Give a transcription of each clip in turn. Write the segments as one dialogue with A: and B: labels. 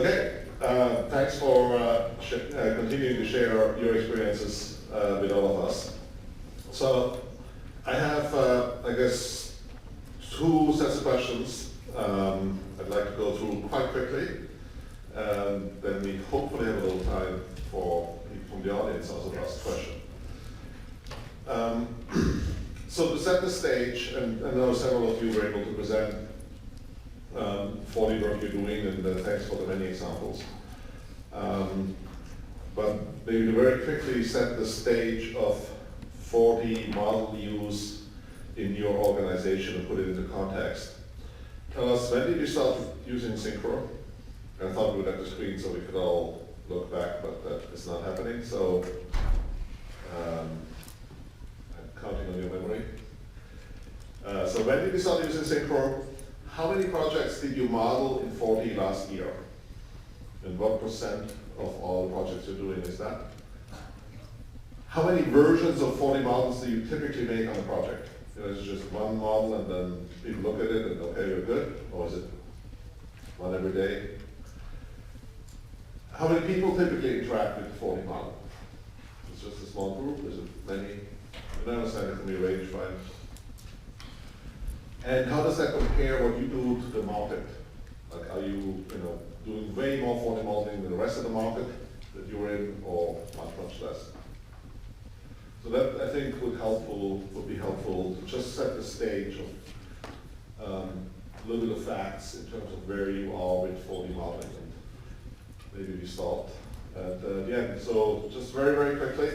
A: Okay, thanks for continuing to share your experiences with all of us. So I have, I guess, two sets of questions I'd like to go through quite quickly, and then we hopefully have a little time for people from the audience also to ask a question. So to set the stage, and I know several of you were able to present for the work you're doing, and thanks for the many examples. But maybe to very quickly set the stage of 4D model use in your organization and put it into context. Tell us, when did you start using Synchro? I thought we would have the screen so we could all look back, but that is not happening. So I'm counting on your memory. So when did you start using Synchro? How many projects did you model in 4D last year? And what % of all the projects you're doing is that? How many versions of 4D models do you typically make on a project? Is it just one model and then people look at it and okay, you're good? Or is it one every day? How many people typically interact with the 4D model? Is it just a small group? Is it many? I understand it can be a range, fine. And how does that compare what you do to the market? Like, are you, doing way more 4D modeling than the rest of the market that you're in, or much less? So that, I think, would be helpful to just set the stage of a little bit of facts in terms of where you are with 4D modeling, and maybe we start at the end. So just very, very quickly,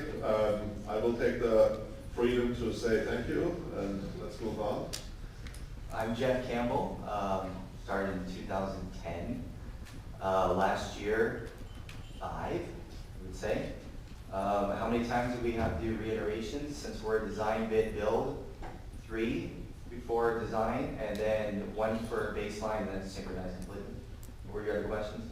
A: I will take the freedom to say thank you, and let's move on.
B: I'm Jeff Campbell, started in 2010. Last year, 5, I would say. How many times did we have to do reiterations since we're design, bid, build? 3 before design, and then 1 for baseline, and then synchronize completely. What were your other questions?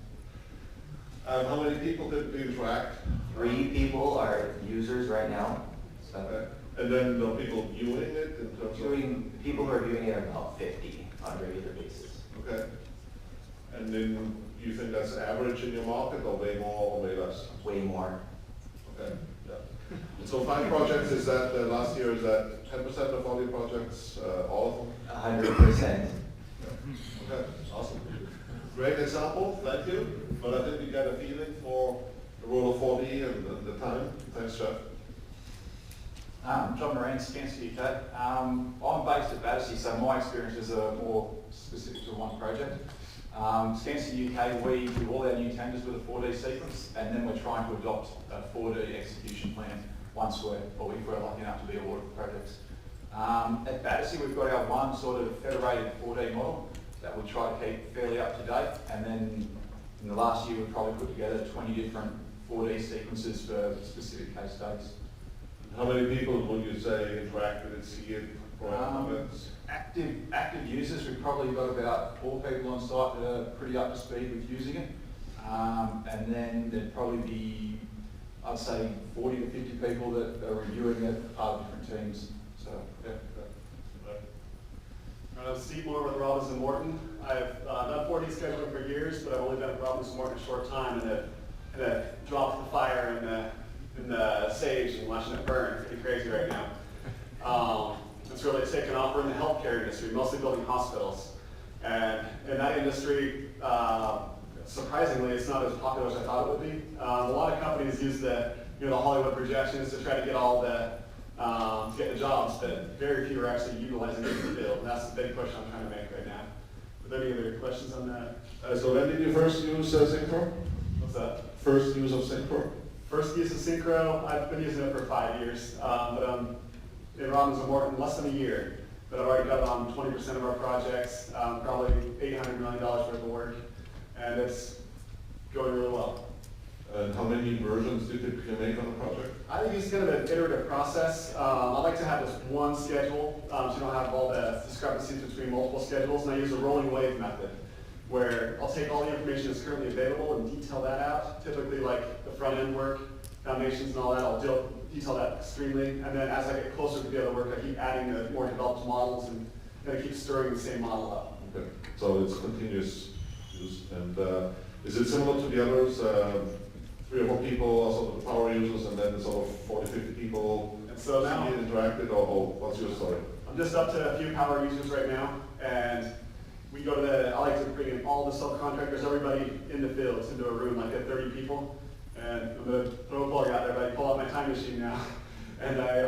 A: How many people did we interact?
B: 3 people are users right now. So.
A: Okay. And then the people viewing it in terms of?
B: People who are viewing it are about 50 on a regular basis.
A: Okay. And then you think that's average in your market, or way more or way less?
B: Way more.
A: Okay. Yeah. And so 5 projects, is that last year, is that 10% of all your projects, all of them?
B: 100%.
A: Okay, awesome. Great example, thank you. But I think you got a feeling for the role of 4D and the time. Thanks, Jeff.
C: John Moran, Skanska UK. I'm based at Battersea, so my experiences are more specific to one project. Skanska UK, we do all our new tenders with a 4D sequence, and then we're trying to adopt a 4D execution plan if we're lucky enough to be awarded projects. At Battersea, we've got our one sort of federated 4D model that we try to keep fairly up to date, and then in the last year we've probably put together 20 different 4D sequences for specific case studies.
A: How many people would you say interact with it, see it, comments?
C: Active users, we've probably got about 4 people on site that are pretty up to speed with using it. And then there'd probably be, I'd say, 40 to 50 people that are reviewing it, part of different teams. So, yeah.
D: I'm Steve Moore with Robinson Morton. I've done 4D scheduling for years, but I've only been at Robinson Morton a short time, and I've dropped the fire in the sage and watching it burn. It's pretty crazy right now. It's really taken off. We're in the healthcare industry, mostly building hospitals. And in that industry, surprisingly, it's not as popular as I thought it would be. A lot of companies use the Hollywood projections to try to get all the get the jobs, but very few are actually utilizing it in the field. And that's the big push I'm trying to make right now. Are there any other questions on that?
A: So when did you first use Synchro?
D: What's that?
A: First use of Synchro?
D: First use of Synchro, I've been using it for 5 years, but I'm in Robinson Morton less than a year. But I've already got it on 20% of our projects, probably $800 million worth of work, and it's going really well.
A: And how many versions do you typically make on a project?
D: I think it's kind of an iterative process. I like to have just one schedule, so you don't have all the discrepancies between multiple schedules, and I use a rolling wave method, where I'll take all the information that's currently available and detail that out, typically like the front end work, foundations and all that, I'll detail that extremely, and then as I get closer to the other work, I keep adding the more developed models and I keep stirring the same model up.
A: Okay, so it's continuous use. And Is it similar to the others? 3 or 4 people, also the power users, and then sort of 40, 50 people
D: And so now,
A: interacted, or what's your story?
D: I'm just up to a few power users right now, and we go to I like to bring in all the subcontractors, everybody in the fields into a room, like at 30 people. And I'm gonna throw a plug out there, but I pull out my time machine now, and I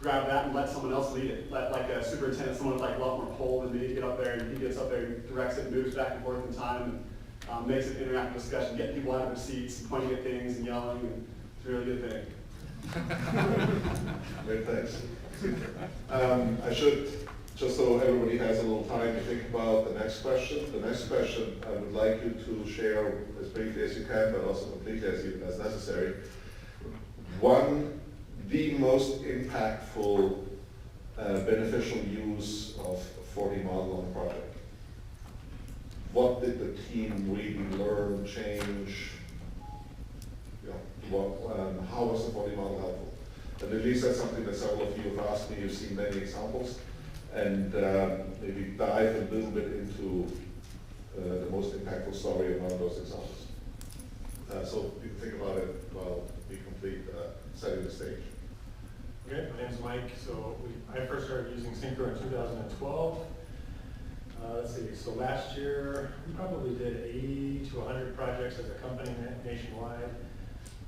D: grab that and let someone else lead it. Let like a superintendent, someone with like a lot more pull than me, get up there, and he gets up there and directs it, moves back and forth in time, and makes it interactive discussion, get people out of their seats, and pointing at things and yelling, and it's a really good thing.
A: Great, thanks. I should, just so everybody has a little time to think about the next question. The next question, I would like you to share as briefly as you can, but also completely as necessary. The most impactful beneficial use of 4D model on the project. What did the team really learn, change? How was the 4D model helpful? And at least that's something that several of you have asked me. You've seen many examples, and maybe dive a little bit into the most impactful story of one of those examples. So you can think about it while we complete setting the stage.
E: Okay, my name's Mike. So I first started using Synchro in 2012. Let's see, so last year we probably did 80 to 100 projects as a company nationwide.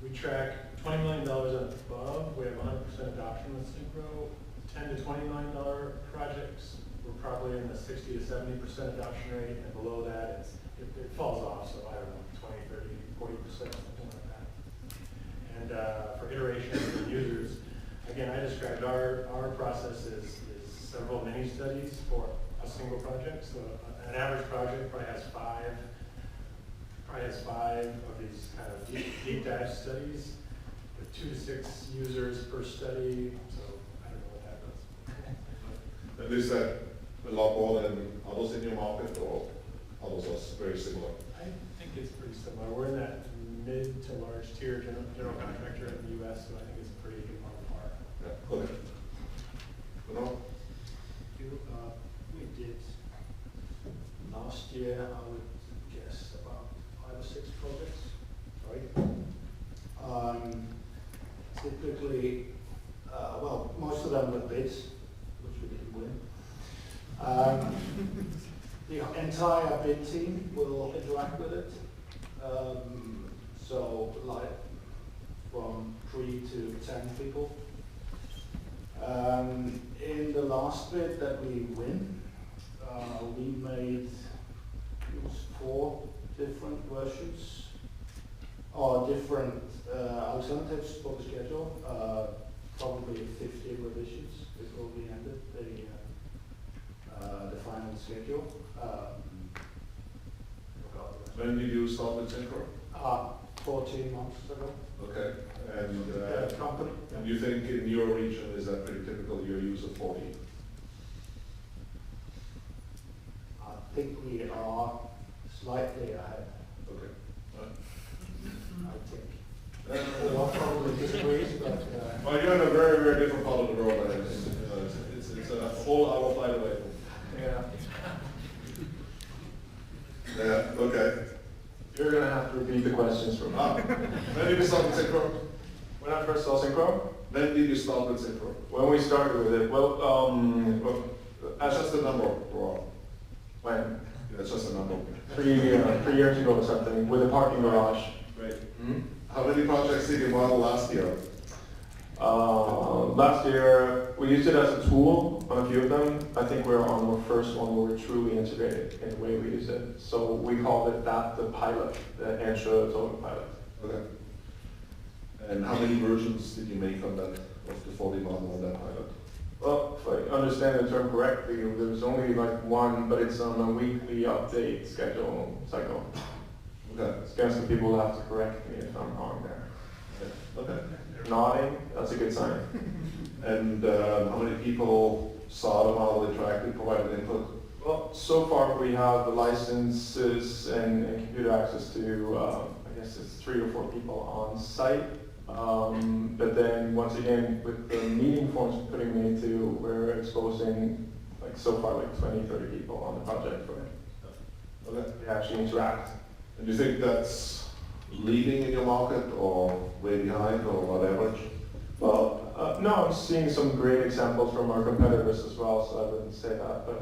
E: We track $20 million and above. We have 100% adoption with Synchro. $10 to $20 million projects, we're probably in the 60 to 70% adoption rate, and below that it falls off, so I don't know, 20, 30, 40%, something like that. And for iterations and users, again, I described our process is several mini studies for a single project. So an average project probably has five of these kind of deep dive studies with 2 to 6 users per study. So I don't know what that does.
A: And is that a lot more than others in your market, or others are very similar?
E: I think it's pretty similar. We're in that mid to large tier general contractor in the U.S., so I think it's pretty on par.
A: Yeah, okay. Gunnar?
F: We did last year, I would guess, about 5 or 6 projects, right? Typically, well, most of them were bids, which we didn't win. The entire bid team will interact with it. So, like, from 3 to 10 people. In the last bid that we win, we made 4 different versions, or different alternatives for the schedule, probably 50 revisions before we ended the final schedule.
A: When did you start with Synchro?
F: 14 months ago.
A: Okay, and
F: Company.
A: and you think in your region, is that pretty typical, your use of 40?
F: I think we are slightly ahead,
A: Okay.
F: I think. We'll probably disagree, but.
A: Well, you're in a very, very different part of the world, I think. It's a whole hour flight away from.
E: Yeah.
A: Yeah, okay.
G: You're going to have to repeat the questions from me.
A: When did you start with Synchro?
G: When I first saw Synchro,
A: When did you start with Synchro?
G: when we started with it,
A: That's just a number, Rob.
G: when?
A: That's just a number.
G: 3 years ago or something, with a parking garage.
A: Great. How many projects did you model last year?
G: Last year, we used it as a tool on a few of them. I think we're on the first one where we're truly integrated in the way we use it. So we called it the pilot, the intro total pilot.
A: Okay. And how many versions did you make on that, of the 4D model on that pilot?
G: Well, if I understand the term correctly, there's only like one, but it's on a weekly update schedule cycle.
A: Okay.
G: Skanska people will have to correct me if I'm wrong there.
A: Okay.
G: They're nodding, that's a good sign.
A: And how many people saw the model, interacted, provided input?
G: Well, so far we have the licenses and computer access to, I guess it's 3 or 4 people on site. But then once again, with the meeting forms we're putting into, we're exposing like so far like 20, 30 people on the project for it.
A: Okay.
G: They actually interact.
A: And do you think that's leading in your market or way behind or about average?
G: Well, no, I'm seeing some great examples from our competitors as well, so I wouldn't say that, but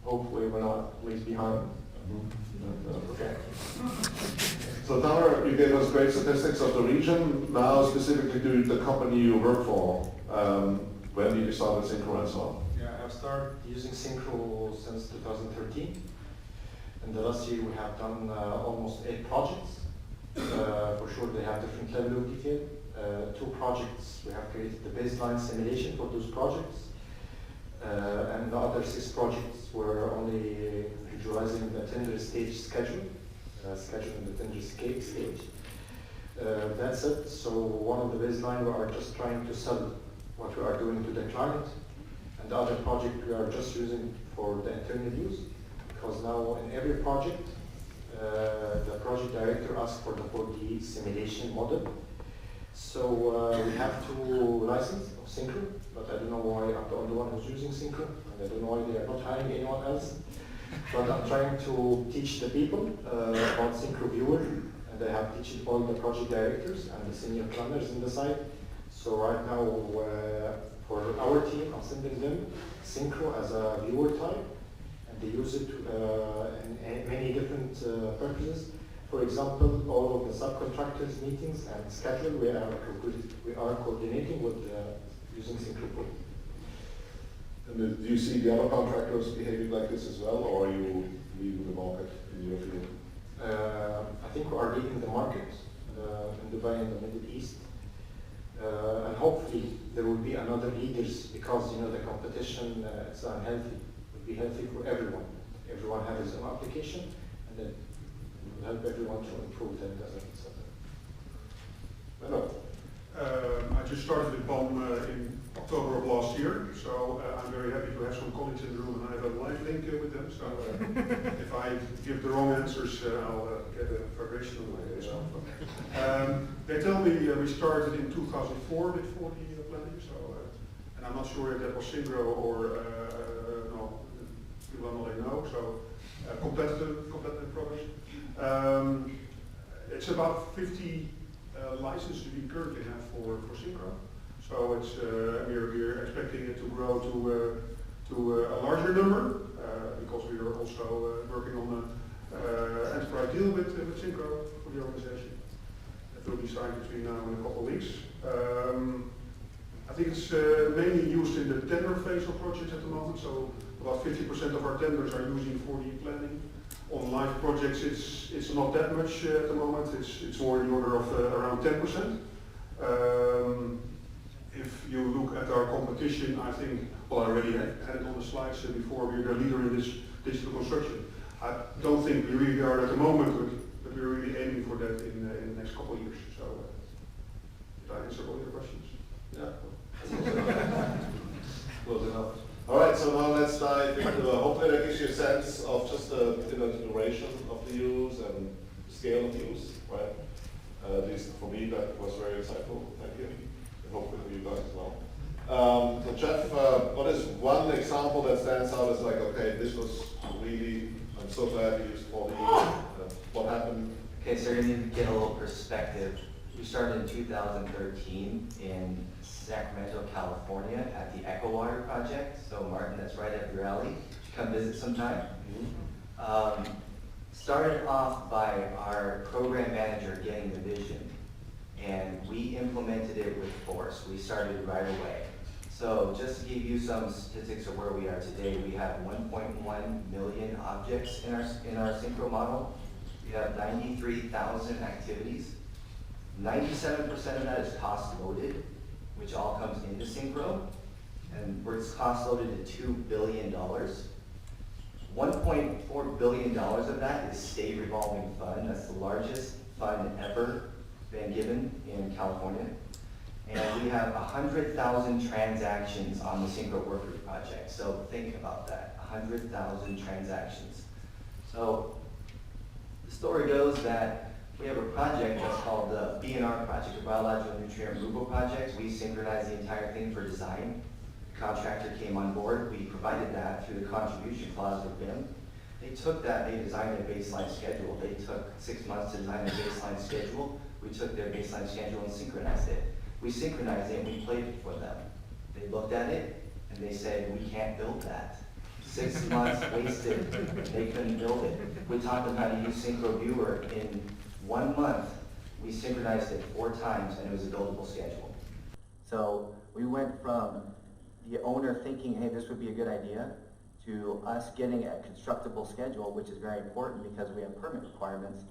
G: hopefully we're not at least behind. Okay.
A: So Tamer, you gave us great statistics of the region. Now specifically to the company you work for, when did you start with Synchro and so on?
H: Yeah, I've started using Synchro since 2013. And the last year we have done almost 8 projects. For sure they have different level of detail. 2 projects, we have created the baseline simulation for those projects. And the other 6 projects were only visualizing the tender stage schedule, scheduling the tender stage. That's it. So one of the baseline we are just trying to sell what we are doing to the client. And the other project we are just using for the internal use. Because now in every project, the project director asks for the 4D simulation model. So we have 2 licenses of Synchro, but I don't know why I'm the only one who's using Synchro, and I don't know why they are not hiring anyone else. But I'm trying to teach the people about Synchro Viewer, and I have teaching all the project directors and the senior planners in the site. So right now, for our team, I'm sending them Synchro as a viewer type, and they use it in many different purposes. For example, all of the subcontractors meetings and schedule we are coordinating with using Synchro.
A: And do you see the other contractors behaving like this as well, or are you leading the market in your field?
H: I think we are leading the market in Dubai and the Middle East. And hopefully there will be another leaders because the competition is unhealthy. It will be healthy for everyone. Everyone has his own application, and then it will help everyone to improve them.
A: Menno.
I: I just started with BOM in October of last year, so I'm very happy to have some colleagues in the room, and I have a live link with them. So if I give the wrong answers, I'll get a vibration on my cell phone. They tell me we started in 2004 with 4D planning, so and I'm not sure if that was Synchro or no, people are not I know. So competitive products. It's about 50 licenses we currently have for Synchro. So it's we're expecting it to grow to a larger number because we are also working on an enterprise deal with Synchro for the organization. That will be signed between now and a couple of weeks. I think it's mainly used in the tender phase of projects at the moment. So about 50% of our tenders are using 4D planning. On live projects, it's not that much at the moment. It's more in the order of around 10%. If you look at our competition, I think, well, I already had it on the slides before, we're the leader in this digital construction. I don't think we really are at the moment, but we're really aiming for that in the next couple of years. So, did I answer all your questions?
A: Yeah. Close enough. All right, so now let's dive into, hopefully that gives you a sense of just the duration of the use and scale of use, right? At least for me, that was very insightful. Thank you. And hopefully for you guys as well. So Jeff, what is one example that stands out as like, okay, this was really, I'm so glad you used 4D. What happened?
B: Okay, so you're going to get a little perspective. We started in 2013 in Sacramento, California at the Elgohari project. So Martin, that's right up your alley. You should come visit sometime. Started off by our program manager getting the vision, and we implemented it with force. We started right away. So just to give you some statistics of where we are today, we have 1.1 million objects in our Synchro model. We have 93,000 activities. 97% of that is cost loaded, which all comes into Synchro, and it's cost loaded to $2 billion. $1.4 billion of that is state revolving fund. That's the largest fund ever been given in California. And we have 100,000 transactions on the Synchro Work Group project. So think about that, 100,000 transactions. So the story goes that we have a project that's called the BNR project, the Biological Nutrient Removal Project. We synchronized the entire thing for design. The contractor came on board. We provided that through the contribution clause with BIM. They took that, they designed their baseline schedule. They took 6 months to design their baseline schedule. We took their baseline schedule and synchronized it. We synchronized it and we played it for them. They looked at it and they said, we can't build that. 6 months wasted, they couldn't build it. We taught them how to use Synchro Viewer. In 1 month, we synchronized it 4 times and it was a buildable schedule. So we went from the owner thinking, hey, this would be a good idea, to us getting a constructible schedule, which is very important because we have permit requirements.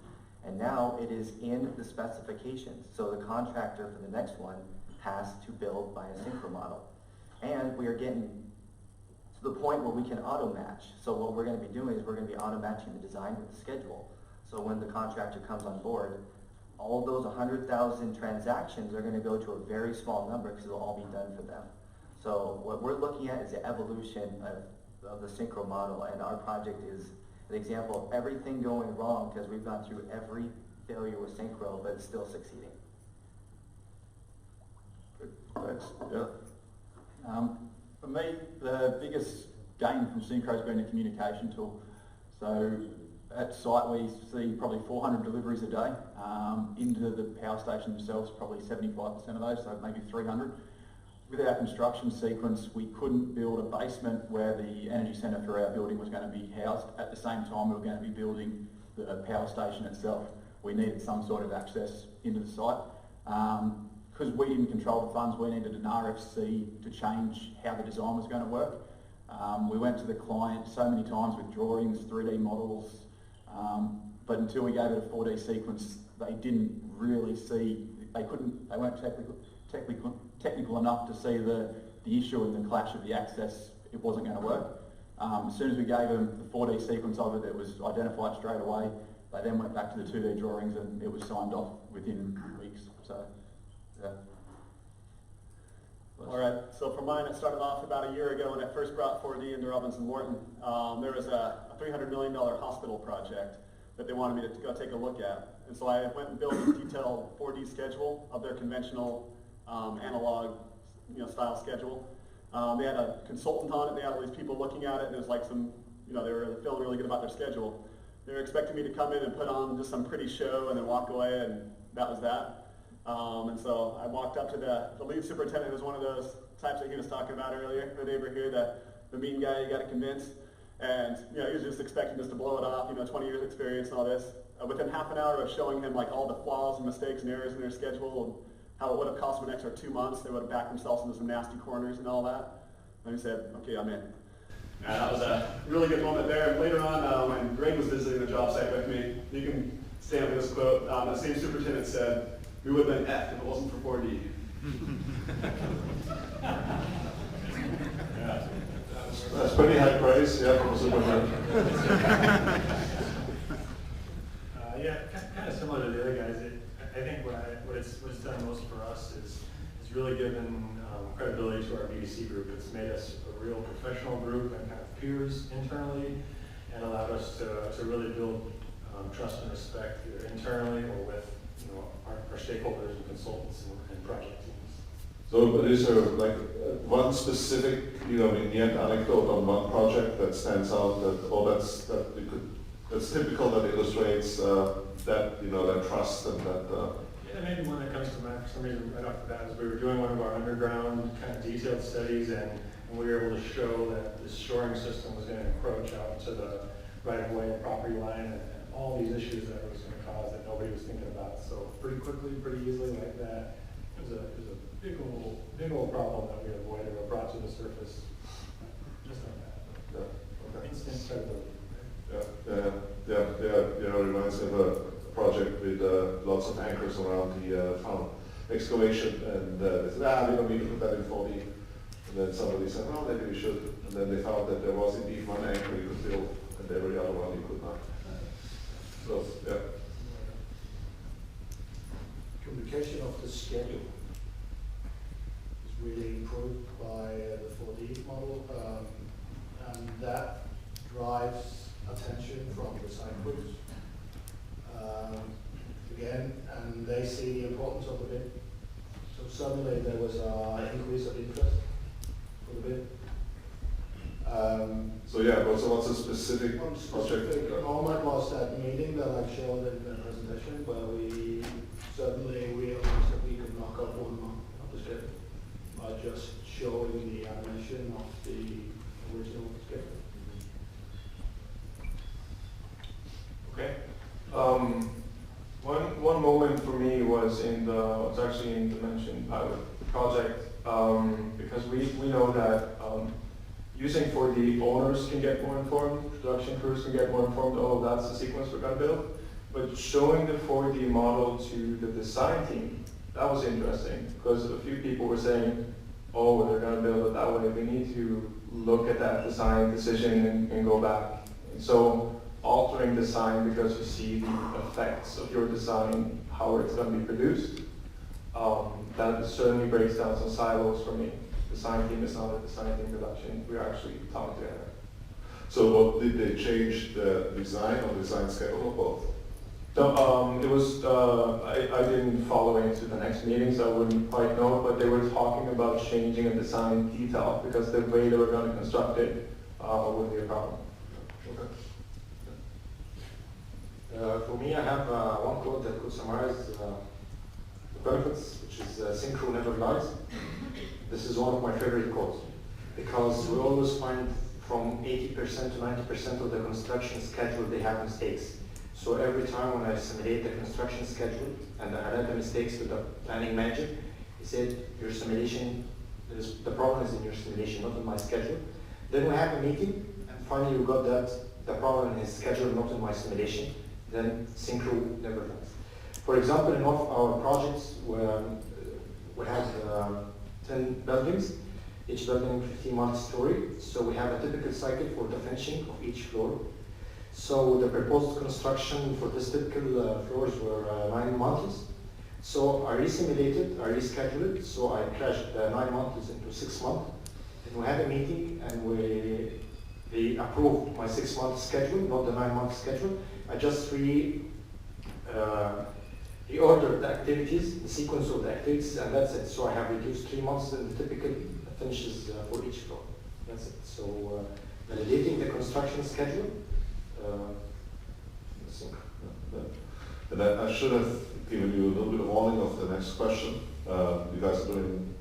B: And now it is in the specifications. So the contractor for the next one has to build by a Synchro model. And we are getting to the point where we can auto match. So what we're going to be doing is we're going to be auto matching the design with the schedule. So when the contractor comes on board, all of those 100,000 transactions are going to go to a very small number because it'll all be done for them. So what we're looking at is the evolution of the Synchro model, and our project is an example of everything going wrong because we've gone through every failure with Synchro, but it's still succeeding.
J: Thanks. Yeah. For me, the biggest gain from Synchro has been a communication tool. So at site we see probably 400 deliveries a day. Into the power station themselves, probably 75% of those, so maybe 300. With our construction sequence, we couldn't build a basement where the energy centre for our building was going to be housed. At the same time, we were going to be building the power station itself. We needed some sort of access into the site. Because we didn't control the funds, we needed an RFC to change how the design was going to work. We went to the client so many times with drawings, 3D models, but until we gave it a 4D sequence, they didn't really see, they weren't technical enough to see the issue and the clash of the access. It wasn't going to work. As soon as we gave them the 4D sequence of it, it was identified straight away. They then went back to the 2D drawings and it was signed off within weeks. So, yeah.
D: All right, so for mine, it started off about a year ago when I first brought 4D into Robinson Morton. There was a $300 million hospital project that they wanted me to go take a look at. And so I went and built a detailed 4D schedule of their conventional analog style schedule. They had a consultant on it, they had all these people looking at it, and it was like some, they were feeling really good about their schedule. They were expecting me to come in and put on just some pretty show and then walk away, and that was that. And so I walked up to the lead superintendent, who was one of those types that he was talking about earlier, the neighbor here, the mean guy you got to convince. And he was just expecting us to blow it off, 20 years experience and all this. Within half an hour of showing him like all the flaws and mistakes and errors in their schedule and how it would have cost them an extra 2 months, they would have backed themselves into some nasty corners and all that. And he said, okay, I'm in. And that was a really good moment there. And later on, when Greg was visiting the job site with me, you can stand with this quote, the same superintendent said, we would have been F if it wasn't for 4D.
A: Yeah. That's pretty high praise, yeah, from the superintendent.
E: Yeah, kind of similar to the other guys. I think what it's done most for us is really given credibility to our BDC group. It's made us a real professional group and kind of peers internally, and allowed us to really build trust and respect either internally or with our stakeholders and consultants and project teams.
A: So, but is there like one specific, vignette anecdote on one project that stands out that's typical, that illustrates that trust and that?
E: Yeah, maybe one that comes to mind for some reason right off the bat is we were doing one of our underground kind of detailed studies, and we were able to show that this shoring system was going to encroach out to the right-of-way and property line, and all these issues that it was going to cause that nobody was thinking about. So pretty quickly, pretty easily like that, it was a big old problem that we avoided or brought to the surface just like that.
A: Yeah. Okay.
E: Instant credibility.
A: Yeah. Reminds me of a project with lots of anchors around the tunnel excavation, and they said, we don't need to put that in 4D. And then somebody said, well, maybe we should. And then they found that there was indeed one anchor you could build, and every other one you could not. So, yeah.
F: Communication of the schedule is really improved by the 4D model, and that drives attention from the site groups. Again, and they see the importance of the bid. So suddenly there was an increase of interest for the bid.
A: So yeah, what's a specific
F: One
A: project?
F: specific moment was that meeting that I showed in the presentation where we suddenly realized that we could knock up 1 month of the schedule by just showing the animation of the original schedule.
G: Okay. One moment for me was actually in the mentioned pilot project, because we know that using 4D, owners can get more informed, production crews can get more informed, oh, that's the sequence we're gonna build. But showing the 4D model to the design team, that was interesting, because a few people were saying, oh, they're gonna build it that way, we need to look at that design decision and go back. And so altering design because you see the effects of your design, how it's going to be produced, that certainly breaks down some silos for me. Design team is not a design team production, we're actually talking together.
A: So did they change the design or design schedule or both?
G: No, it was, I didn't follow into the next meeting, so I wouldn't quite know, but they were talking about changing a design detail because the way they were going to construct it would be a problem.
A: Okay.
H: For me, I have one quote that could summarize the benefits, which is Synchro never lies. This is one of my favorite quotes because we always find from 80% to 90% of the construction schedule they have mistakes. So every time when I simulate the construction schedule and I highlight the mistakes to the planning manager, he said, your simulation, the problem is in your simulation, not in my schedule. Then we have a meeting and finally we got that the problem in his schedule, not in my simulation. Then Synchro never lies. For example, in one of our projects where we have 10 buildings, each building 15 multi-story. So we have a typical cycle for the finishing of each floor. So the proposed construction for this typical floors were 9 months. So I resimulated, I rescheduled, so I crashed the 9 months into 6 months. And we had a meeting and they approved my 6 month schedule, not the 9 month schedule. I just reordered the activities, the sequence of the activities, and that's it. So I have reduced 3 months in the typical finishes for each floor. That's it. So validating the construction schedule.
A: And I should have given you a little bit of warning of the next question. You guys are doing,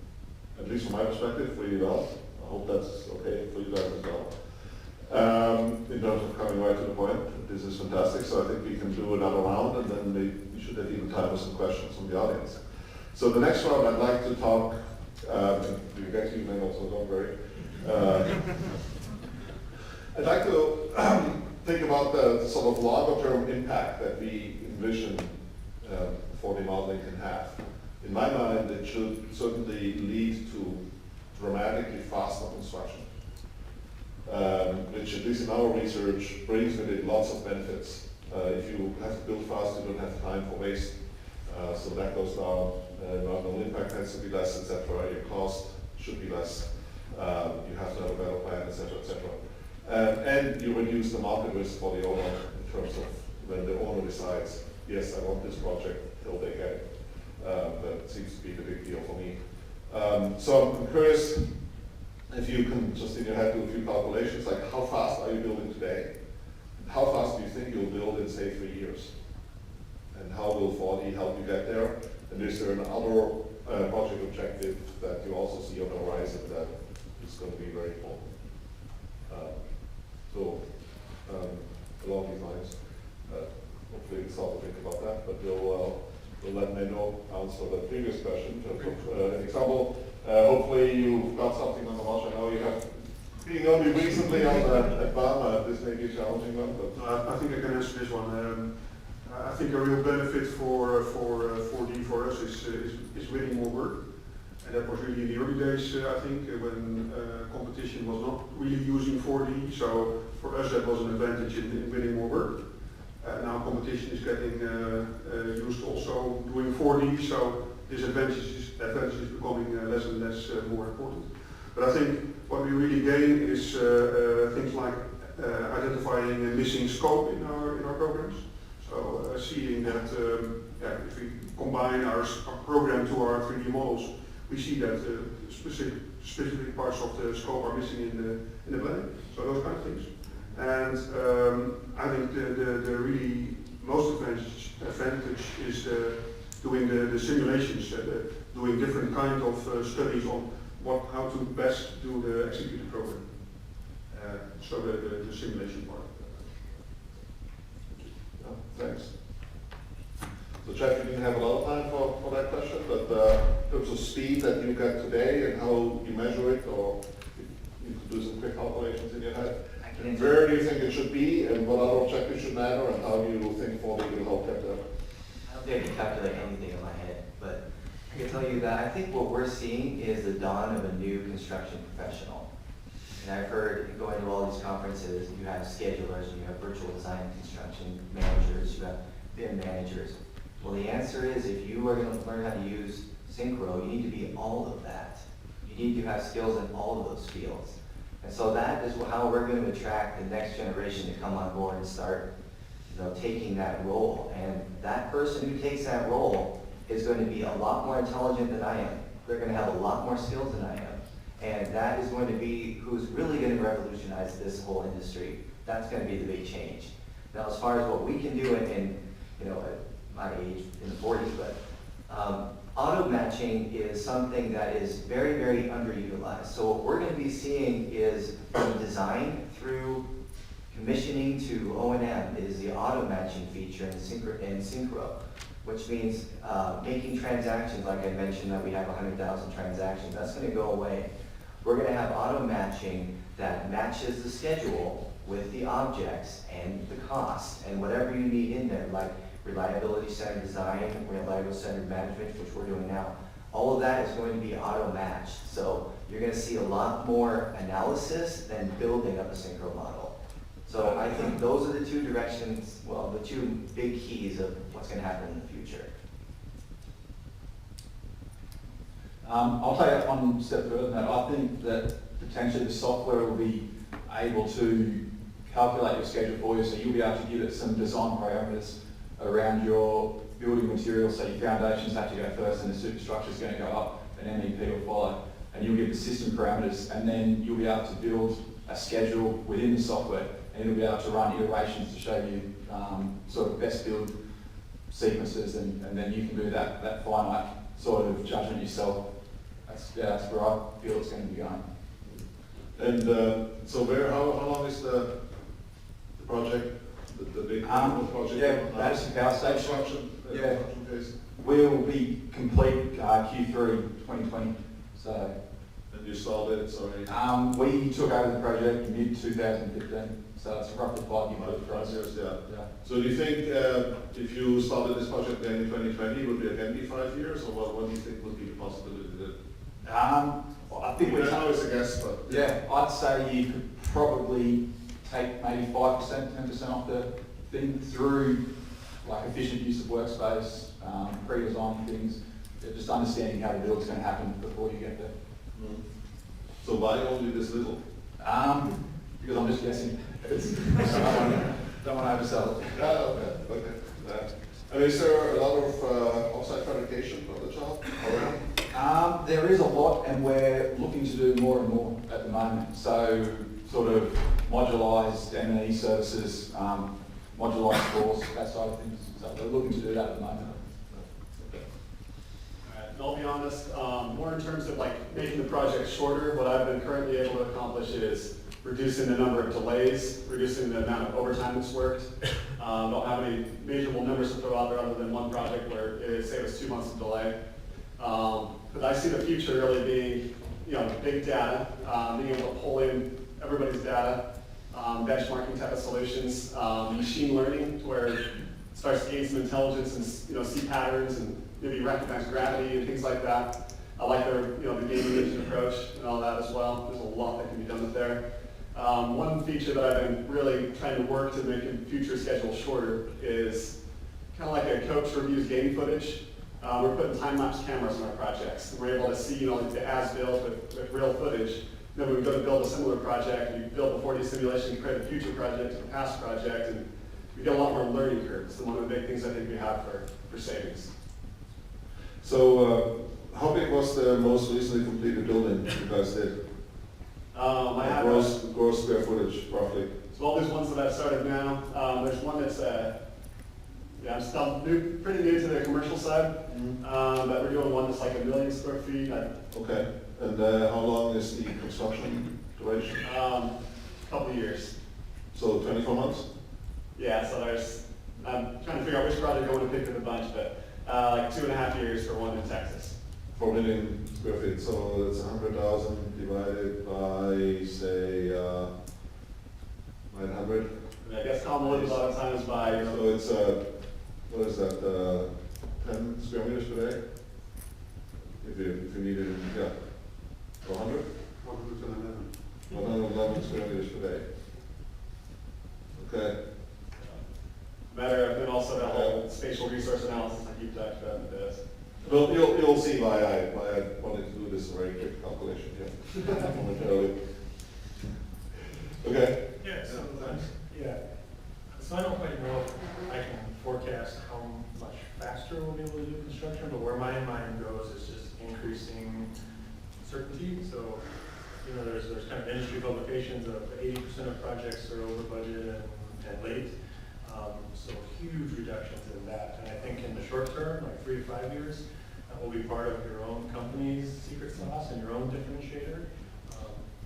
A: at least from my perspective, really well. I hope that's okay for you guys as well. In terms of coming right to the point, this is fantastic. So I think we can do another round, and then we should have even time for some questions from the audience. So the next round, I'd like to talk. You get to you, Menno, so don't worry. I'd like to think about the sort of longer-term impact that we envision 4D modeling can have. In my mind, it should certainly lead to dramatically faster construction, which at least in our research brings with it lots of benefits. If you have to build fast, you don't have time for waste, so that goes down. Environmental impact tends to be less, etc. Your cost should be less. You have to have a better plan, etc., etc. And you reduce the market risk for the owner in terms of when the owner decides, yes, I want this project, till they get it. That seems to be the big deal for me. So I'm curious if you can just in your head do a few calculations, like how fast are you building today? How fast do you think you'll build in, say, 3 years? And how will 4D help you get there? And is there another project objective that you also see on the horizon that is going to be very important? Along these lines, hopefully we start to think about that, but we'll let Menno answer the previous question in terms of an example. Hopefully you've got something on the watch. I know you have, being only recently on at Bama, this may be a challenging one, but
I: I think I can answer this one. I think a real benefit for 4D for us is winning more work. And that was really in the early days, I think, when competition was not really using 4D. So for us, that was an advantage in winning more work. Now competition is getting used also doing 4D, so this advantage is becoming less and less more important. But I think what we really gain is things like identifying a missing scope in our programs. So seeing that if we combine our program to our 3D models, we see that specific parts of the scope are missing in the planning. So those kind of things. And I think the really most advantage is doing the simulations, doing different kind of studies on how to best do the executed program. So the simulation part.
A: Oh, thanks. So Jeff, you didn't have a lot of time for that question, but in terms of speed that you get today and how you measure it, or you could do some quick calculations in your head. And where do you think it should be, and what other objectives should matter, and how do you think 4D will help get there?
B: I don't think I can calculate anything in my head, but I can tell you that I think what we're seeing is the dawn of a new construction professional. And I've heard, going to all these conferences, you have schedulers, you have virtual design construction managers, you have BIM managers. Well, the answer is, if you are going to learn how to use Synchro, you need to be all of that. You need to have skills in all of those fields. And so that is how we're going to attract the next generation to come on board and start, taking that role. And that person who takes that role is going to be a lot more intelligent than I am. They're going to have a lot more skills than I am. And that is going to be who's really going to revolutionize this whole industry. That's going to be the big change. Now, as far as what we can do in at my age, in the 40s, but auto matching is something that is very, very underutilized. So what we're going to be seeing is from design through commissioning to O&M is the auto matching feature in Synchro, which means making transactions, like I mentioned that we have 100,000 transactions, that's going to go away. We're going to have auto matching that matches the schedule with the objects and the cost and whatever you need in there, like reliability-centered design, reliability-centered management, which we're doing now. All of that is going to be auto-matched. So you're going to see a lot more analysis than building up a Synchro model. So I think those are the two directions, well, the two big keys of what's going to happen in the future.
C: I'll take it one step further than that. I think that potentially the software will be able to calculate your schedule for you, so you'll be able to give it some design parameters around your building materials, so your foundations have to go first and the superstructure is going to go up, and MEP will follow, and you'll give the system parameters, and then you'll be able to build a schedule within the software, and it'll be able to run iterations to show you sort of best build sequences, and then you can do that finite sort of judgment yourself. That's where I feel it's going to be going.
A: And so how long is the project? The big project?
C: Yeah, Madison Power Station.
A: Construction phase?
C: We'll be complete Q3 2020. So.
A: And you started it, sorry?
C: We took over the project in mid-2015, so it's roughly 5 years.
A: 5 years, yeah.
C: Yeah.
A: So do you think if you started this project again in 2020, would it again be 5 years, or what do you think would be the possibility that?
C: I think
A: we know it's a guess, but
C: yeah, I'd say you could probably take maybe 5%, 10% off the thing through like efficient use of workspace, pre-design things, just understanding how the build's going to happen before you get there.
A: Mm. So why only this little?
C: Because I'm just guessing. Don't want to oversell it.
A: Okay. And is there a lot of offsite fabrication on the job around?
C: There is a lot, and we're looking to do more and more at the moment. So, sort of modularised M&E services, modularised floors, that side of things. So we're looking to do that at the moment.
D: I'll be honest, more in terms of like making the project shorter, what I've been currently able to accomplish is reducing the number of delays, reducing the amount of overtime that's worked. Don't have any measurable numbers to throw out there other than one project where it saved us 2 months of delay. But I see the future really being, big data, being able to pull in everybody's data, benchmarking type of solutions, machine learning where it starts to gain some intelligence and see patterns and maybe recognize gravity and things like that. I like their, the gaming engine approach and all that as well. There's a lot that can be done with there. One feature that I've been really trying to work to make a future schedule shorter is kind of like a coach reviews game footage. We're putting time-lapse cameras on our projects. We're able to see, the as-built with real footage. Then when we go to build a similar project, we build the 4D simulation to create a future project, a past project, and we get a lot more learning curves. And one of the big things I think we have for savings.
A: So how how big was the most recently completed building you guys did?
D: I have
A: Gross square footage, roughly.
D: so all these ones that I've started now, there's one that's, yeah, I'm still pretty new to the commercial side, but we're doing one that's like 1 million square feet.
A: Okay, and how long is the construction duration?
D: Couple of years.
A: So 24 months?
D: Yeah, so I'm trying to figure out which project I want to pick of the bunch, but like 2.5 years for one in Texas.
A: 4 million square feet, so that's 100,000 divided by, say, 900.
D: And I guess convoluted a lot of times by, you know,
A: So it's, what is that, 10 square meters per day? If you need it, yeah, 100?
I: 111.
A: 111 square meters per day. Okay,
D: matter of, and also that whole spatial resource analysis that you've talked about in the past.
A: well, you'll see why I wanted to do this very quick calculation here momentarily. Okay.
E: Yeah, so I don't quite know if I can forecast how much faster we'll be able to do construction, but where my mind goes is just increasing certainty. So, you know, there's kind of industry publications of 80% of projects are over budget and late. So huge reductions in that. And I think in the short term, like 3 to 5 years, that will be part of your own company's secret sauce and your own differentiator.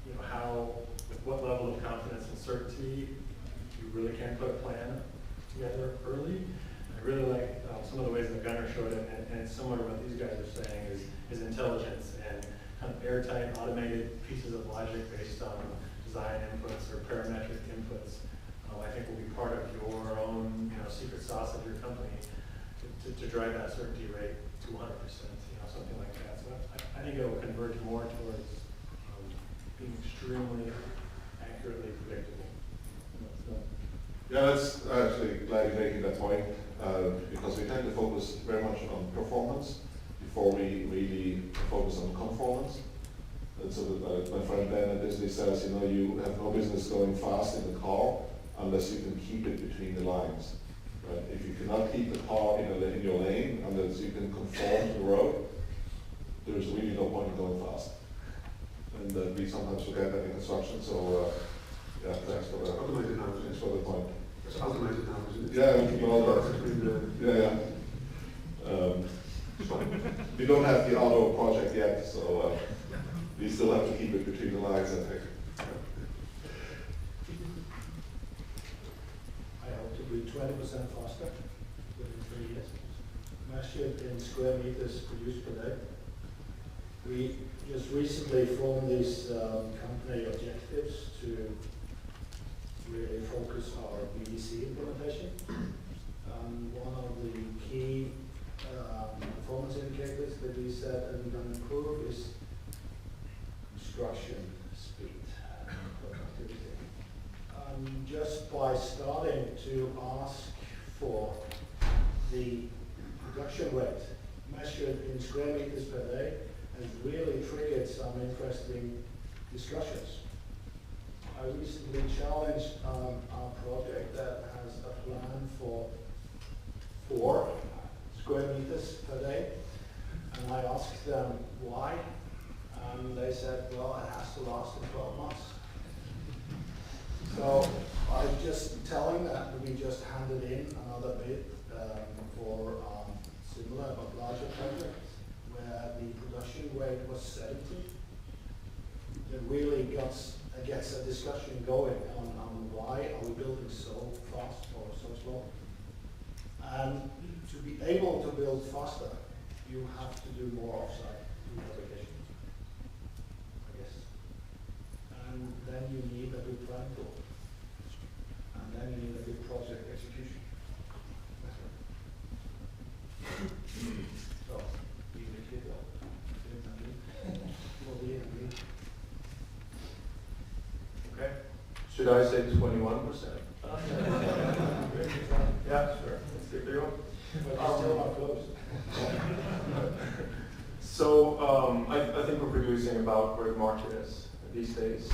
E: You know, how, with what level of confidence and certainty you really can put a plan together early. I really like some of the ways that Gunnar showed it, and it's similar to what these guys are saying, is intelligence and kind of airtight, automated pieces of logic based on design inputs or parametric inputs. I think will be part of your own, you know, secret sauce of your company to drive that certainty rate to 100%, you know, something like that. So I think it will converge more towards being extremely accurately predictable.
A: Yeah, that's actually glad you're making that point, because we tend to focus very much on performance before we really focus on conformance. And so my friend Ben at Disney says, you know, you have no business going fast in the car unless you can keep it between the lines. Right? If you cannot keep the car in your lane, unless you can conform to the road, there's really no point in going fast. And we sometimes forget that in construction, so yeah, thanks for that.
I: Automated now,
A: Thanks for the point.
I: it's automated now, isn't it?
A: Yeah, well, yeah. We don't have the auto project yet, so we still have to keep it between the lines, I think.
F: I hope to be 20% faster within 3 years. Measured in square meters produced per day. We just recently formed these company objectives to really focus our BDC implementation. One of the key performance indicators that we said that we're going to improve is construction speed and productivity. Just by starting to ask for the production rate measured in square meters per day has really triggered some interesting discussions. I recently challenged our project that has a plan for 4 square meters per day, and I asked them why, and they said, well, it has to last in 12 months. So I'm just telling that we just handed in another bid for similar but larger projects where the production rate was 70. It really gets a discussion going on why are we building so fast or so slow. And to be able to build faster, you have to do more offsite fabrication, I guess. And then you need a good plan tool. And then you need a good project execution. So, you need to go.
G: Okay. Should I say 21%? Yeah, sure. Let's keep it going.
F: But you're still not close.
G: So I think we're producing about where the market is these days.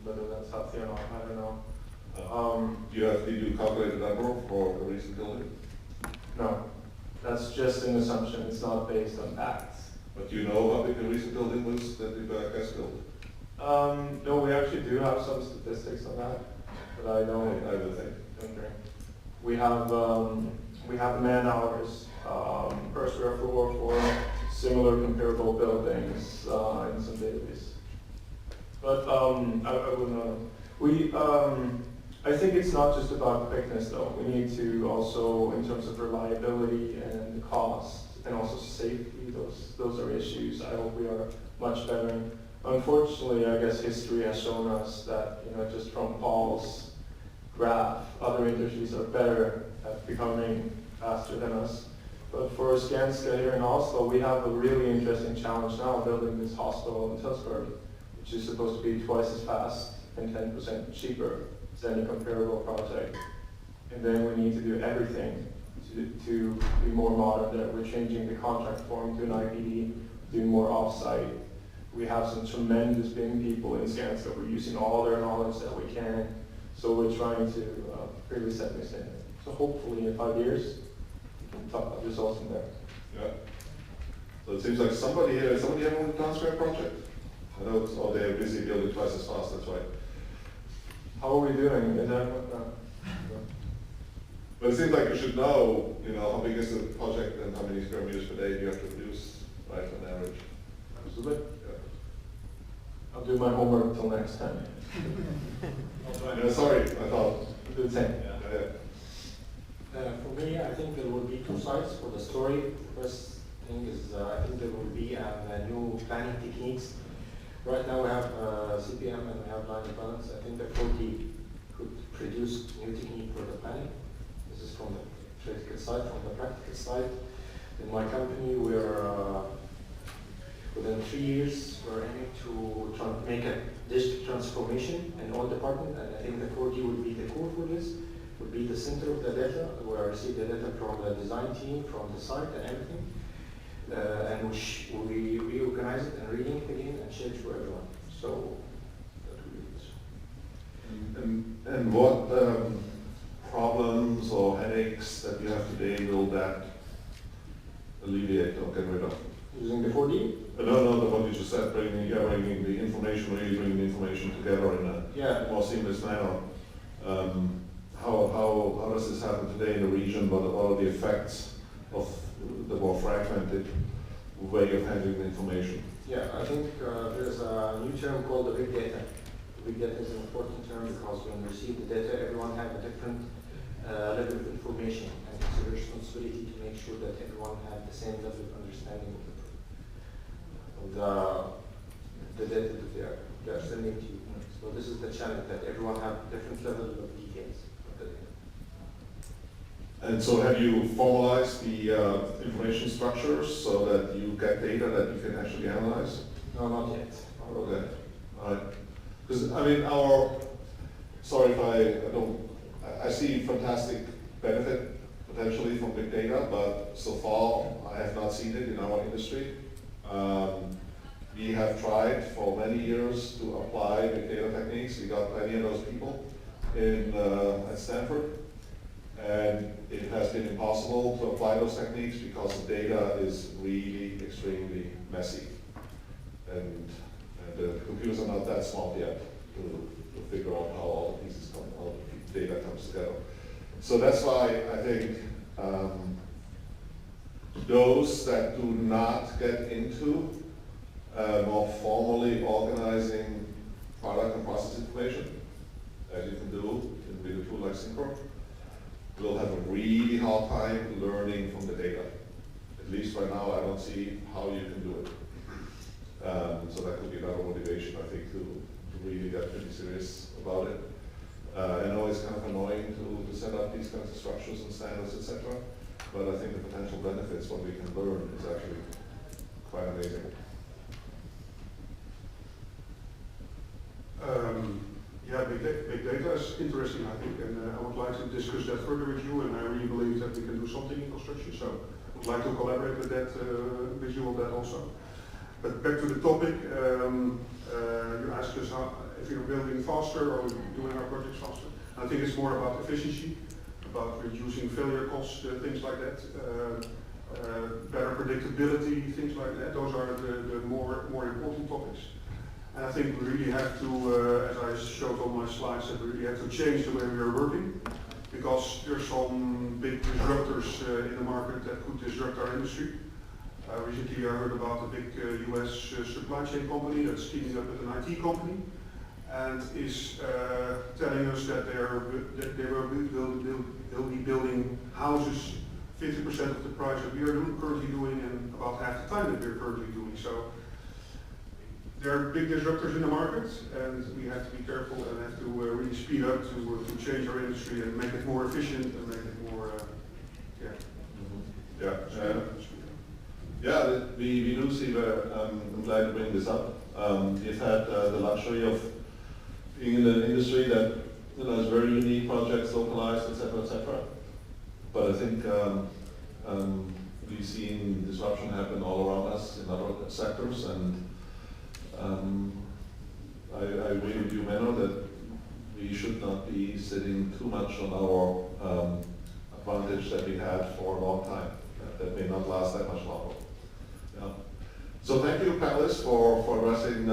G: Whether that's healthy or not, I don't know.
A: Did you calculate the number for the recent building?
G: No, that's just an assumption. It's not based on facts.
A: But do you know how big the recent building was that the guys built?
G: No, we actually do have some statistics on that, but I don't.
A: I would think.
G: Okay. We have man hours per square floor for similar comparable buildings in some database. But I wouldn't know. I think it's not just about quickness though. We need to also, in terms of reliability and cost and also safety, those are issues I hope we are much better in. Unfortunately, I guess history has shown us that, just from Paul's graph, other industries are better at becoming faster than us. But for Skanska here in Oslo, we have a really interesting challenge now building this hospital in Tønsberg, which is supposed to be twice as fast and 10% cheaper as any comparable project. And then we need to do everything to be more modern. That we're changing the contract form to an IPD, doing more off-site. We have some tremendous BIM people in Skanska. We're using all their knowledge that we can. So we're trying to really set this in. So hopefully in 5 years, we can talk about results from there.
A: Yeah. So it seems like somebody have on the transcript project? I know it's, oh, they're busy building twice as fast, that's right.
G: How are we doing? Is that,
A: But it seems like you should know, how big is the project and how many square meters per day do you have to produce, right, on average?
G: Absolutely. I'll do my homework until next time.
A: Yeah, sorry, I thought.
G: Do the same.
H: For me, I think there will be two sides for the story. First thing is, I think there will be new planning techniques. Right now we have CPM and we have line of balance. I think the 4D could produce new technique for the planning. This is from the theoretical side. From the practical side, in my company, we're within 3 years, we're aiming to make a digital transformation in all departments, and I think the 4D would be the core for this, would be the center of the data, where I receive the data from the design team, from the site and everything, and we reorganize it and relink it again and share it for everyone. So that would be this.
A: And what problems or headaches that you have today will that alleviate or get rid of?
H: Using the 4D?
A: No, the one you just said, bringing the information, really bringing the information together in a more seamless manner. How does this happen today in the region? What are the effects of the more fragmented way of handling the information?
H: Yeah, I think there's a new term called the big data. Big data is an important term because when you receive the data, everyone has a different level of information, and it's a responsibility to make sure that everyone has the same level of understanding of the data that they are sending to you. So this is the challenge, that everyone have different level of details of the data.
A: And so have you formalized the information structures so that you get data that you can actually analyze?
H: No, not yet.
A: Okay, all right. Because sorry if I see fantastic benefit potentially from big data, but so far I have not seen it in our industry. We have tried for many years to apply big data techniques. We got plenty of those people at Stanford, and it has been impossible to apply those techniques because the data is really extremely messy, and the computers are not that smart yet to figure out how all the pieces how the data comes together. So that's why I think those that do not get into more formally organizing product and process information, as you can do with a tool like Synchro, will have a really hard time learning from the data. At least right now, I don't see how you can do it. So that could be another motivation, I think, to really get pretty serious about it. I know it's kind of annoying to set up these kinds of structures and standards, etc. But I think the potential benefits, what we can learn, is actually quite amazing.
I: Big data is interesting, I think, and I would like to discuss that further with you, and I really believe that we can do something in construction, so I would like to collaborate with that, with you on that also. But back to the topic, you asked us if we're building faster or doing our projects faster. I think it's more about efficiency, about reducing failure costs, things like that, better predictability, things like that. Those are the more important topics. And I think we really have to, as I showed on my slides, that we really have to change the way we are working, because there's some big disruptors in the market that could disrupt our industry. Recently I heard about a big US supply chain company that's teaming up with an IT company and is telling us that they'll be building houses 50% of the price that we are currently doing and about half the time that we're currently doing. So there are big disruptors in the market, and we have to be careful and have to really speed up to change our industry and make it more efficient and make it more,
A: We do see where, I'm glad to bring this up. We've had the luxury of being in an industry that has very unique projects, localized, etc. But I think we've seen disruption happen all around us in other sectors, and I agree with you, Menno, that we should not be sitting too much on our advantage that we had for a long time. That may not last that much longer. Yeah. So thank you, panelists, for addressing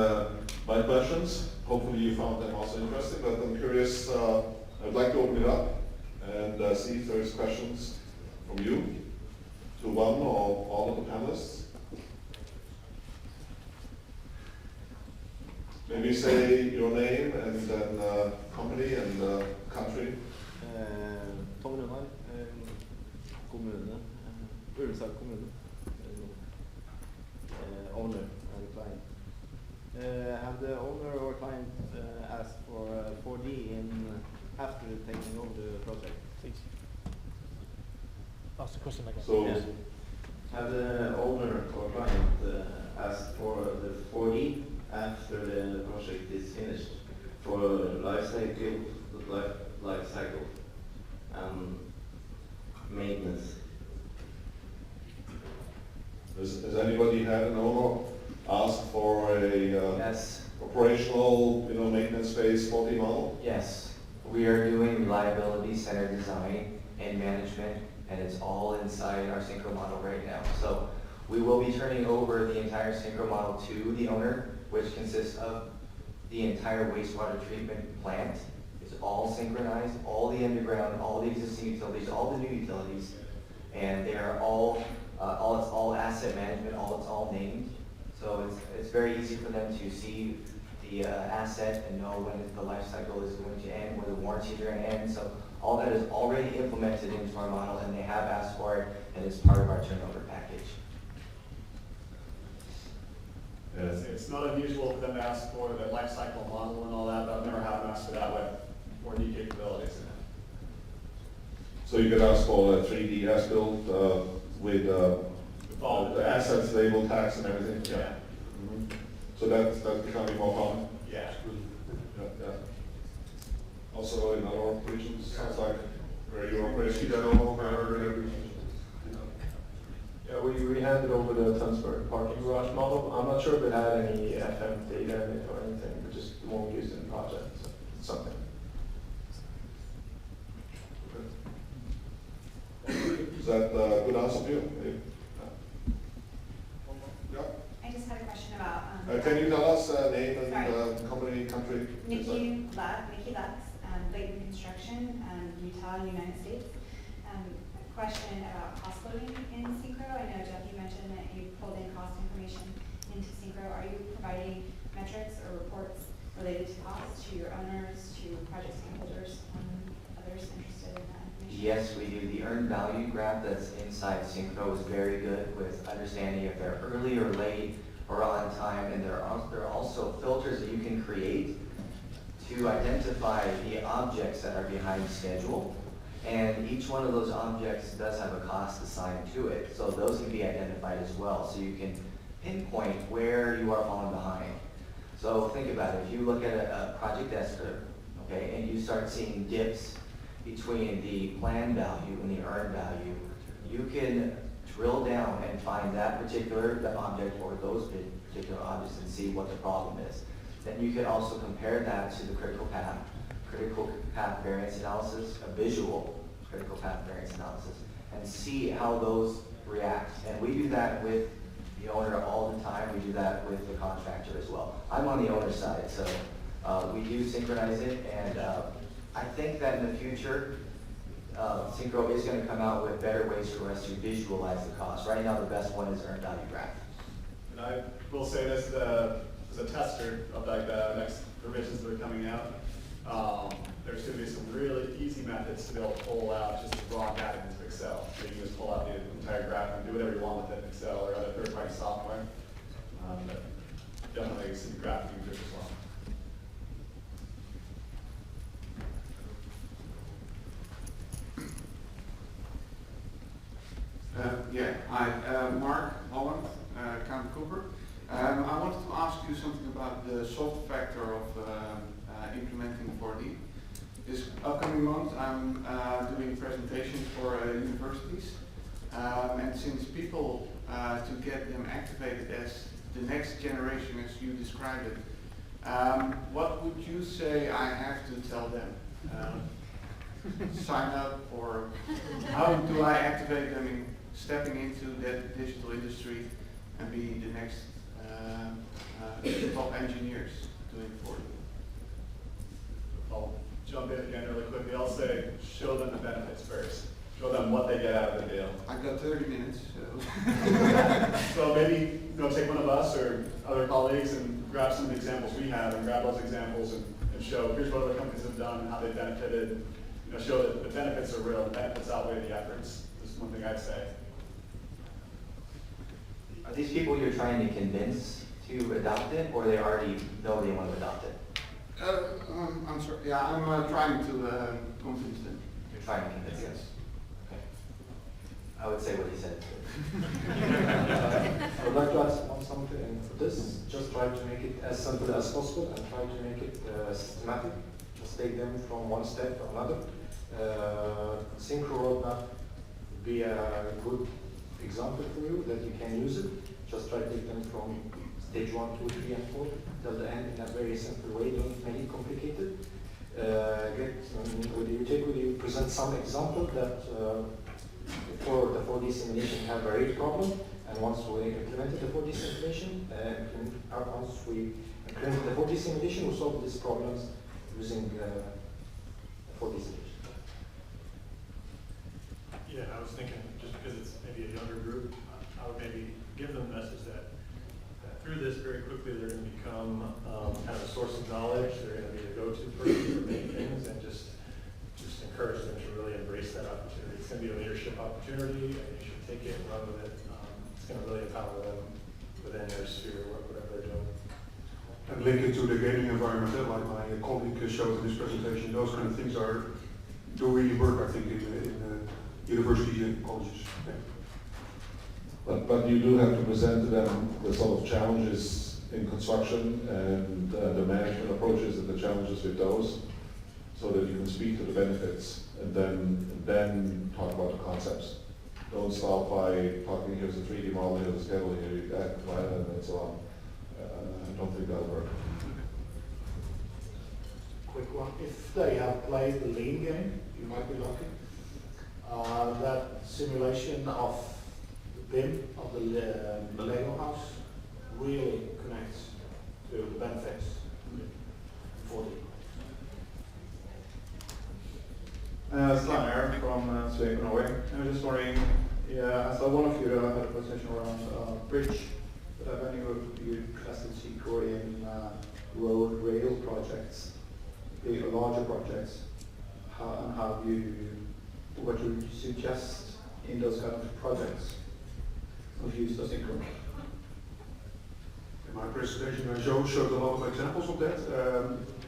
A: my questions. Hopefully you found them also interesting, but I'm curious, I'd like to open it up and see if there's questions from you to one or all of the panelists. Maybe say your name and then company and country.
K: Tongrunnar, kommune, Ullensaker kommune, owner and client. Have the owner or client asked for 4D after taking over the project? Please.
E: Ask the question again.
A: So,
K: Yes. Have the owner or client asked for the 4D after the project is finished for life cycle and maintenance?
A: has anybody had an owner ask for a
B: Yes,
A: operational, maintenance phase 40 model?
B: yes. We are doing reliability center design and management, and it's all inside our Synchro model right now. So we will be turning over the entire Synchro model to the owner, which consists of the entire wastewater treatment plant. It's all synchronized, all the underground, all the existing utilities, all the new utilities, and they are all it's all asset management, it's all named. So it's very easy for them to see the asset and know when the life cycle is going to end, when the warranties are going to end. So all that is already implemented into our model, and they have asked for it, and it's part of our turnover package.
D: It's not unusual for them to ask for the life cycle model and all that, but I've never had them ask for that with 4D capabilities.
A: So you could ask for a 3D as-built with
D: all
A: the assets labeled, tax and everything?
D: Yeah.
A: Mhm. So that's becoming more common?
D: Yeah.
A: Yeah. Also in other regions, sounds like where you operate.
I: see that all over.
G: Yeah, we handed over the Tønsberg parking garage model. I'm not sure if it had any FM data in it or anything, but just won't use it in the project, so it's something.
A: Is that a good answer for you? Yeah.
L: I just had a question about.
A: Can you tell us name and
L: Sorry.
A: company, country?
L: Nikki Lux, Layton Construction, Utah, United States. A question about cost loading in Synchro. I know, Jeff, you mentioned that you pulled in cost information into Synchro. Are you providing metrics or reports related to costs to your owners, to project stakeholders, others interested in that information?
B: Yes, we do. The earned value graph that's inside Synchro is very good with understanding if they're early or late or on time, and there are also filters that you can create to identify the objects that are behind schedule. And each one of those objects does have a cost assigned to it, so those can be identified as well, so you can pinpoint where you are falling behind. So think about it, if you look at a project estimate, okay, and you start seeing dips between the planned value and the earned value, you can drill down and find that particular object or those particular objects and see what the problem is. Then you can also compare that to the critical path variance analysis, a visual critical path variance analysis, and see how those react. And we do that with the owner all the time. We do that with the contractor as well. I'm on the owner side, so we do synchronize it. And I think that in the future, Synchro is going to come out with better ways for us to visualize the cost. Right now, the best one is earned value graph.
D: And I will say this as a tester of like the next provisions that are coming out. There's going to be some really easy methods to be able to pull out just raw data into Excel. So you can just pull out the entire graph and do whatever you want with it in Excel or other third-party software. But definitely some graph users as well.
M: Hi, Mark Holland, County Cooper. I wanted to ask you something about the soft factor of implementing 4D. This upcoming month I'm doing presentations for universities, and since people, to get them activated as the next generation as you described it, what would you say I have to tell them? Sign up, or how do I activate them in stepping into that digital industry and be the next top engineers doing 4D?
D: I'll jump in again really quickly. I'll say, show them the benefits first. Show them what they get out of the deal.
M: I've got 30 minutes, so.
D: So maybe take one of us or other colleagues and grab some of the examples we have and grab those examples and show here's what other companies have done and how they benefited. Show that the benefits are real, the benefits outweigh the efforts. This is one thing I'd say.
B: Are these people you're trying to convince to adopt it, or they already know they want to adopt it?
M: I'm sorry. Yeah, I'm trying to convince them.
B: You're trying to convince them?
M: Yes.
B: Okay. I would say what he said.
H: I would like to add something for this. Just try to make it as simple as possible and try to make it systematic. Just take them from one step to another. Synchro roadmap would be a good example for you that you can use it. Just try to take them from stage 1, 2, 3, and 4 till the end in a very simple way. Don't make it complicated. Would you present some example that for the 4D simulation have a rate problem, and once we implemented the 4D simulation, once we implemented the 4D simulation, we solved these problems using the 4D simulation.
E: Yeah, I was thinking, just because it's maybe a younger group, I would maybe give them the message that through this very quickly they're going to become kind of a source of knowledge. They're going to be the go-to person for many things, and just encourage them to really embrace that opportunity. It's going to be a leadership opportunity, and you should take it and run with it. It's going to really empower them within their sphere, whatever they're doing.
I: And link it to the gaming environment, like my colleague showed in this presentation. Those kind of things do really work, I think, in universities and colleges. Yeah.
A: But you do have to present to them the sort of challenges in construction and the management approaches and the challenges with those, so that you can speak to the benefits and then talk about the concepts. Don't start by talking, here's a 3D model, here's a schedule, here you add violin and so on. I don't think that'll work.
F: Quick one. If they have played the lean game, you might be lucky. That simulation of the BIM of the Lego house really connects to the benefits for
G: Tamer from Sweden, Norway. I was just wondering, I saw one of you had a presentation around bridge, but have any of you tested Synchro in road rail projects, big larger projects? What would you suggest in those kind of projects of use of Synchro?
I: In my presentation, I showed a lot of examples of that,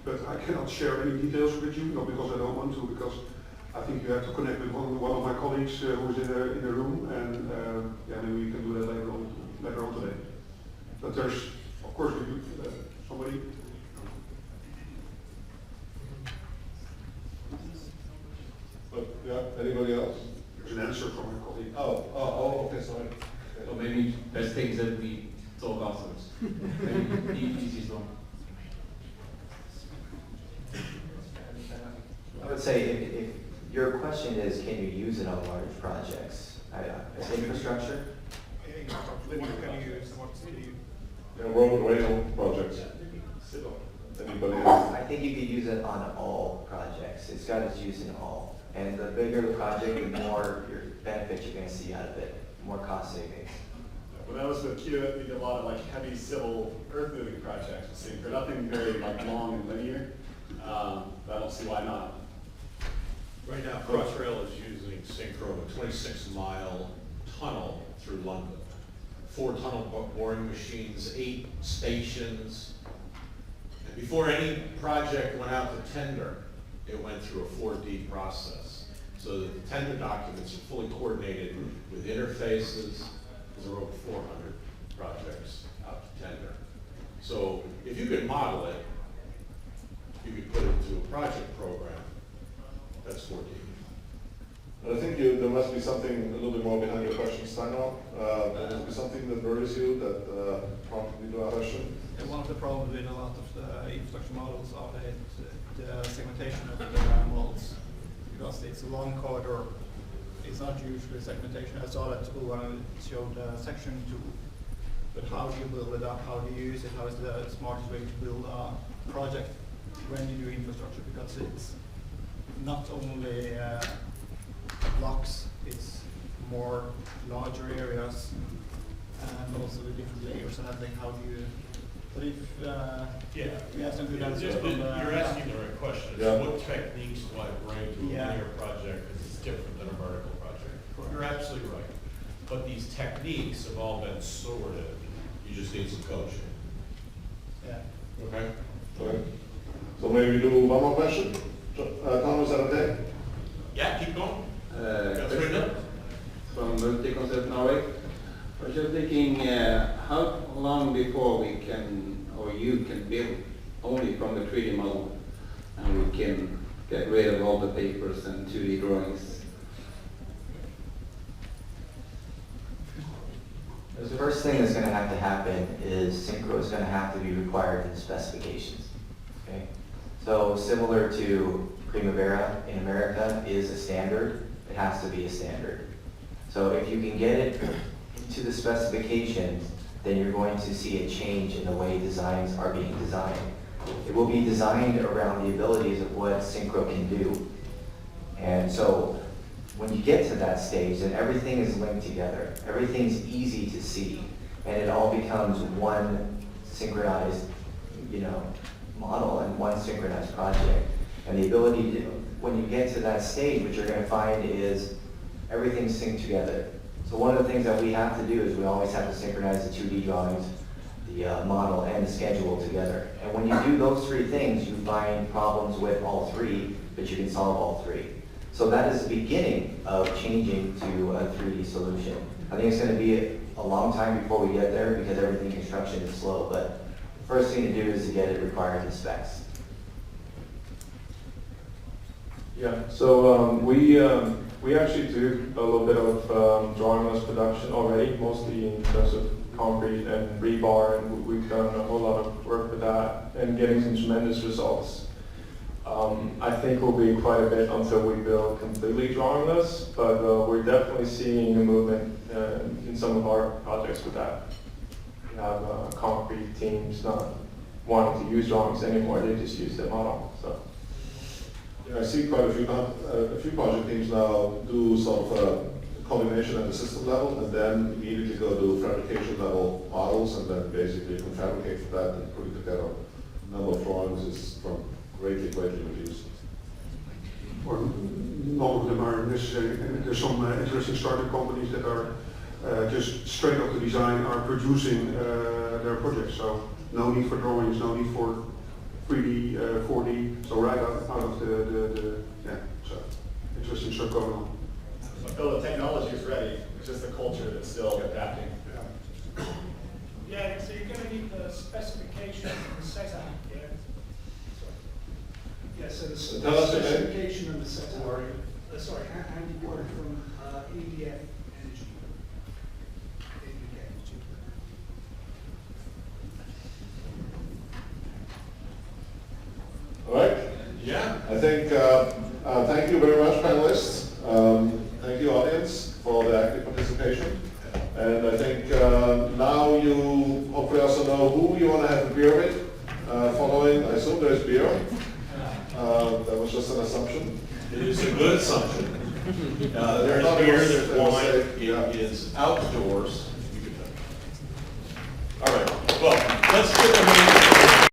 I: but I cannot share any details with you, not because I don't want to, because I think you have to connect with one of my colleagues who's in the room, and maybe we can do that later on today. But there's, of course, somebody. But yeah, anybody else? There's an answer from my colleague. Okay, sorry.
N: So maybe best thing is that we talk afterwards. Maybe the easiest one.
B: I would say if your question is, can you use it on large projects? Infrastructure?
A: Road rail projects. Anybody else?
B: I think you could use it on all projects. It's got its use in all. And the bigger the project, the more your benefits you're going to see out of it, more cost savings.
D: When I was with Q, we did a lot of like heavy civil earth moving projects with Synchro. Nothing very like long and linear. I don't see why not.
O: Right now, Crossrail is using Synchro, a 26-mile tunnel through London. 4 tunnel boring machines, 8 stations. And before any project went out to tender, it went through a 4D process. So that the tender documents are fully coordinated with interfaces. There are over 400 projects out to tender. So if you could model it, you could put it into a project program. That's 4D.
A: But I think there must be something a little bit more behind your question, Steinar. There must be something that worries you that prompted me to ask a question.
P: And one of the problems with a lot of the infrastructure models are the segmentation of the models, because it's a long corridor. It's not usually segmentation. I saw that tool when I showed the section tool. But how do you build it up? How do you use it? How is the smartest way to build a project when you do infrastructure? Because it's not only blocks, it's more larger areas and also the different layers. And I think how do you, but if we have some good answers from
O: you're asking the right question.
A: Yeah.
O: What techniques do I bring to a linear project because it's different than a vertical project?
P: Correct.
O: You're absolutely right. But these techniques have all been sorted. You just need some coaching.
P: Yeah.
O: Okay?
A: Okay. So maybe do one more question. Tamer, is that okay?
O: Yeah, keep going.
Q: Fischer from Multiconsult Norway. I was just thinking, how long before we can, or you can build only from the 3D model, and we can get rid of all the papers and 2D drawings?
B: The first thing that's going to have to happen is Synchro is going to have to be required in the specifications. Okay? So similar to Primavera in America is a standard, it has to be a standard. So if you can get it into the specifications, then you're going to see a change in the way designs are being designed. It will be designed around the abilities of what Synchro can do. And so when you get to that stage, then everything is linked together. Everything's easy to see, and it all becomes one synchronized, model and one synchronized project. And the ability to, when you get to that stage, what you're going to find is everything's synced together. So one of the things that we have to do is we always have to synchronize the 2D drawings, the model, and the schedule together. And when you do those 3 things, you find problems with all 3, but you can solve all 3. So that is the beginning of changing to a 3D solution. I think it's going to be a long time before we get there because everything construction is slow, but the first thing to do is to get it required in specs.
G: Yeah, so we actually do a little bit of drawingless production already, mostly in terms of concrete and rebar, and we've done a whole lot of work with that and getting some tremendous results. I think we'll be quite a bit until we build completely drawingless, but we're definitely seeing a movement in some of our projects with that. We have concrete teams not wanting to use drawings anymore, they just use the model. So.
A: Yeah, I see quite a few project teams now do sort of a combination at the system level and then immediately go to fabrication level models and then basically you can fabricate for that and put it together. The number of drawings is greatly reduced.
I: Or none of them are necessary. And there's some interesting startup companies that are just straight up the design are producing their projects. So no need for drawings, no need for 3D, 4D, so right out of so interesting stuff going on.
D: Bill, the technology is ready, it's just the culture that's still adapting.
R: Yeah, so you're going to need the specification and the setup, yeah? Yeah, so the specification and the setup. Sorry, Andy Ward from EDF Energy.
A: All right?
O: Yeah.
A: I think, thank you very much, panelists. Thank you, audience, for the active think now you hopefully also know who you want to have a beer with. Following, I assume there's beer. That was just an assumption.
O: It is a good assumption. There's beer, there's wine, it is outdoors. All right, well, let's get the